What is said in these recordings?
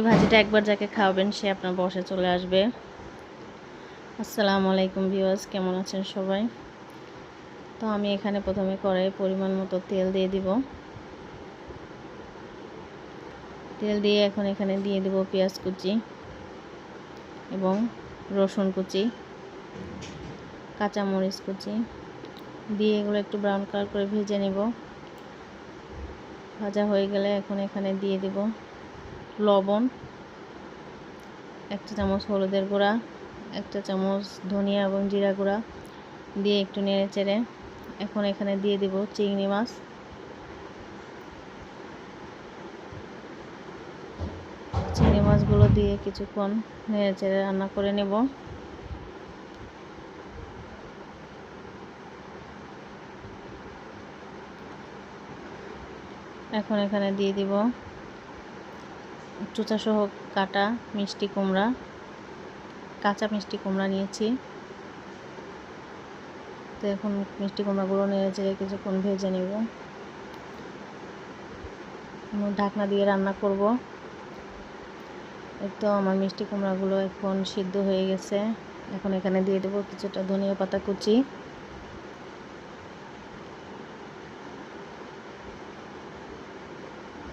ভাজিটা একবার যাকে খাওয়াবেন সে আপনার বসে চলে আসবে। আসসালামু আলাইকুম ভিউয়ার্স, কেমন আছেন সবাই? তো আমি এখানে প্রথমে কড়াইয়ে পরিমাণ মতো তেল দিয়ে দিব। তেল দিয়ে এখন এখানে দিয়ে দেব পেঁয়াজ কুচি এবং রসুন কুচি, কাঁচামরিচ কুচি দিয়ে এগুলো একটু ব্রাউন কালার করে ভেজে নেব। ভাজা হয়ে গেলে এখন এখানে দিয়ে দেব লবণ, 1 চা চামচ হলুদের গুঁড়া, 1 চা চামচ ধনিয়া এবং জিরা গুঁড়া দিয়ে একটু নেড়ে চেড়ে এখন এখানে দিয়ে দেব চিংড়ি মাছ। চিংড়ি মাছগুলো দিয়ে কিছুক্ষণ নেড়ে চেড়ে রান্না করে নেব। এখন এখানে দিয়ে দিব চোচাসহ কাটা মিষ্টি কুমড়া, কাঁচা মিষ্টি কুমড়া নিয়েছি। তো এখন মিষ্টি কুমড়াগুলো নেড়ে চেড়ে কিছুক্ষণ ভেজে নেব। ঢাকনা দিয়ে রান্না করব। এই তো আমার মিষ্টি কুমড়াগুলো এখন সিদ্ধ হয়ে গেছে। এখন এখানে দিয়ে দেবো কিছুটা ধনিয়া পাতা কুচি,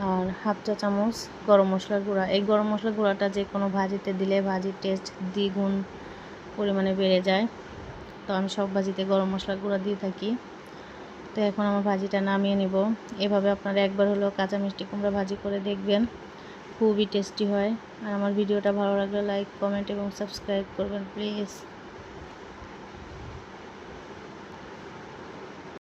আর 1/2 চা চামচ গরম মশলার গুঁড়া। এই গরম মশলার গুঁড়াটা যে কোনো ভাজিতে দিলে ভাজির টেস্ট দ্বিগুণ পরিমাণে বেড়ে যায়। তো আমি সব ভাজিতে গরম মশলার গুঁড়া দিয়ে থাকি। তো এখন আমার ভাজিটা নামিয়ে নেব। এভাবে আপনারা একবার হলেও কাঁচা মিষ্টি কুমড়া ভাজি করে দেখবেন, খুবই টেস্টি হয়। আর আমার ভিডিওটা ভালো লাগলে লাইক, কমেন্ট এবং সাবস্ক্রাইব করবেন প্লিজ।